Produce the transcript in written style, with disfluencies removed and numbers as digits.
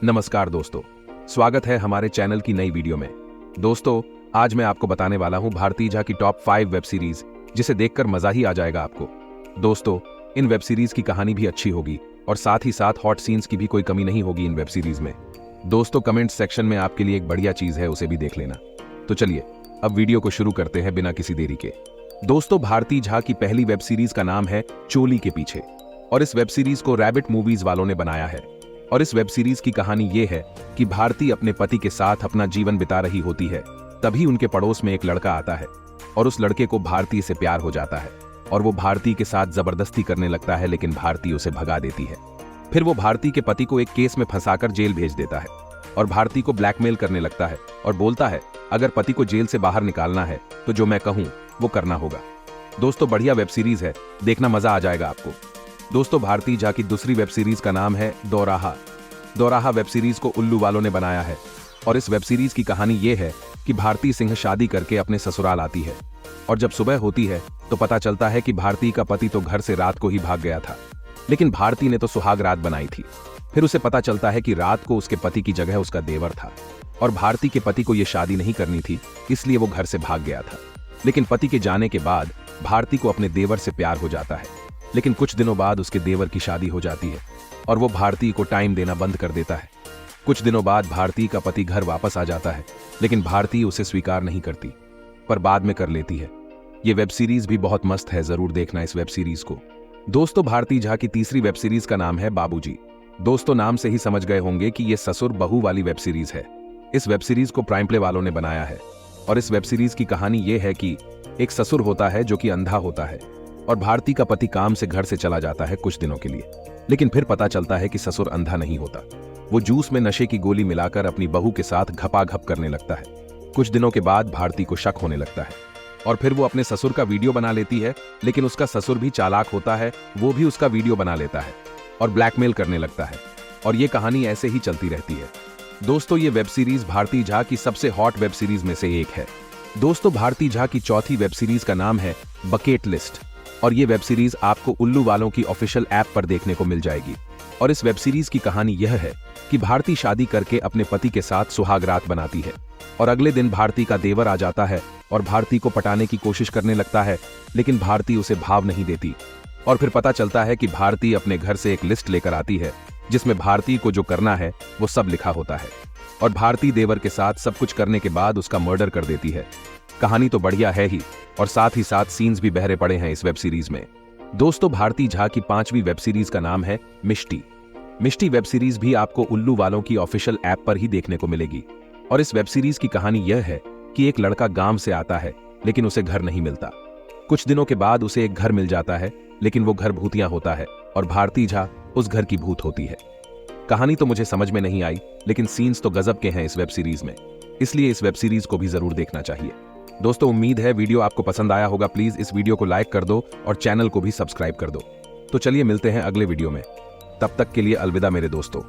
नमस्कार दोस्तों, स्वागत है हमारे चैनल की नई वीडियो में। दोस्तों, आज मैं आपको बताने वाला हूं भारती झा की टॉप 5 वेब सीरीज, जिसे देखकर मजा ही आ जाएगा आपको। दोस्तों, इन वेब सीरीज की कहानी भी अच्छी होगी और साथ ही साथ हॉट सीन्स की भी कोई कमी नहीं होगी इन वेब सीरीज में। दोस्तों, कमेंट सेक्शन में आपके लिए एक बढ़िया चीज है, उसे भी देख लेना। तो चलिए अब वीडियो को शुरू करते हैं बिना किसी देरी के। दोस्तों, भारती झा की पहली वेब सीरीज का नाम है चोली के पीछे और इस वेब सीरीज को रैबिट मूवीज वालों ने बनाया है। और इस वेब सीरीज की कहानी ये है कि भारती अपने पति के साथ अपना जीवन बिता रही होती है, तभी उनके पड़ोस में एक लड़का आता है और उस लड़के को भारती से प्यार हो जाता है और वो भारती के साथ जबरदस्ती करने लगता है, लेकिन भारती उसे भगा देती है। फिर वो भारती के पति को एक केस में फंसाकर जेल भेज देता है और भारती को ब्लैकमेल करने लगता है और बोलता है अगर पति को जेल से बाहर निकालना है तो जो मैं कहूं वो करना होगा। दोस्तों, बढ़िया वेब सीरीज है, देखना मजा आ जाएगा आपको। दोस्तों, भारती झा की दूसरी वेब सीरीज का नाम है दोराहा। दोराहा वेब सीरीज को उल्लू वालों ने बनाया है और इस वेब सीरीज की कहानी ये है कि भारती सिंह शादी करके अपने ससुराल आती है और जब सुबह होती है तो पता चलता है कि भारती का पति तो घर से रात को ही भाग गया था, लेकिन भारती ने तो सुहाग रात बनाई थी। फिर उसे पता चलता है कि रात को उसके पति की जगह उसका देवर था और भारती के पति को यह शादी नहीं करनी थी, इसलिए वो घर से भाग गया था। लेकिन पति के जाने के बाद भारती को अपने देवर से प्यार हो जाता है, लेकिन कुछ दिनों बाद उसके देवर की शादी हो जाती है और वो भारती को टाइम देना बंद कर देता है। कुछ दिनों बाद भारती का पति घर वापस आ जाता है, लेकिन भारती उसे स्वीकार नहीं करती, पर बाद में कर लेती है। ये वेब सीरीज भी बहुत मस्त है, जरूर देखना इस वेब सीरीज को। दोस्तों, भारती झा की तीसरी वेब सीरीज का नाम है बाबूजी। दोस्तों, नाम से ही समझ गए होंगे कि ये ससुर बहू वाली वेब सीरीज है। इस वेब सीरीज को प्राइम प्ले वालों ने बनाया है और इस वेब सीरीज की कहानी ये है कि एक ससुर होता है जो कि अंधा होता है और भारती का पति काम से घर से चला जाता है कुछ दिनों के लिए, लेकिन फिर पता चलता है कि ससुर अंधा नहीं होता। वो जूस में नशे की गोली मिलाकर अपनी बहू के साथ घपाघप करने लगता है। कुछ दिनों के बाद भारती को शक होने लगता है और फिर वो अपने ससुर का वीडियो बना लेती है, लेकिन उसका ससुर भी चालाक होता है, वो भी उसका वीडियो बना लेता है और ब्लैकमेल करने लगता है और ये कहानी ऐसे ही चलती रहती है। दोस्तों, ये वेब सीरीज भारती झा की सबसे हॉट वेब सीरीज में से एक है। दोस्तों, भारती झा की चौथी वेब सीरीज का नाम है बकेट लिस्ट और ये वेब सीरीज आपको उल्लू वालों की ऑफिशियल ऐप पर देखने को मिल जाएगी। और इस वेब सीरीज की कहानी यह है कि भारती शादी करके अपने पति के साथ सुहाग रात बनाती है और अगले दिन भारती का देवर आ जाता है और भारती को पटाने की कोशिश करने लगता है, लेकिन भारती उसे भाव नहीं देती। और फिर पता चलता है कि भारती अपने घर से एक लिस्ट लेकर आती है जिसमें भारती को जो करना है वो सब लिखा होता है और भारती देवर के साथ सब कुछ करने के बाद उसका मर्डर कर देती है। कहानी तो बढ़िया है ही और साथ ही साथ सीन्स भी बहरे पड़े हैं इस वेब सीरीज में। दोस्तों, भारती झा की पांचवी वेब सीरीज का नाम है मिष्टी। मिष्टी वेब सीरीज भी आपको उल्लू वालों की ऑफिशियल ऐप पर ही देखने को मिलेगी और इस वेब सीरीज की कहानी यह है कि एक लड़का गांव से आता है, लेकिन उसे घर नहीं मिलता। कुछ दिनों के बाद उसे एक घर मिल जाता है, लेकिन वो घर भूतिया होता है और भारती झा उस घर की भूत होती है। कहानी तो मुझे समझ में नहीं आई, लेकिन सीन्स तो गजब के हैं इस वेब सीरीज में, इसलिए इस वेब सीरीज को भी जरूर देखना चाहिए। दोस्तों, उम्मीद है वीडियो आपको पसंद आया होगा। प्लीज इस वीडियो को लाइक कर दो और चैनल को भी सब्सक्राइब कर दो। तो चलिए मिलते हैं अगले वीडियो में, तब तक के लिए अलविदा मेरे दोस्तों।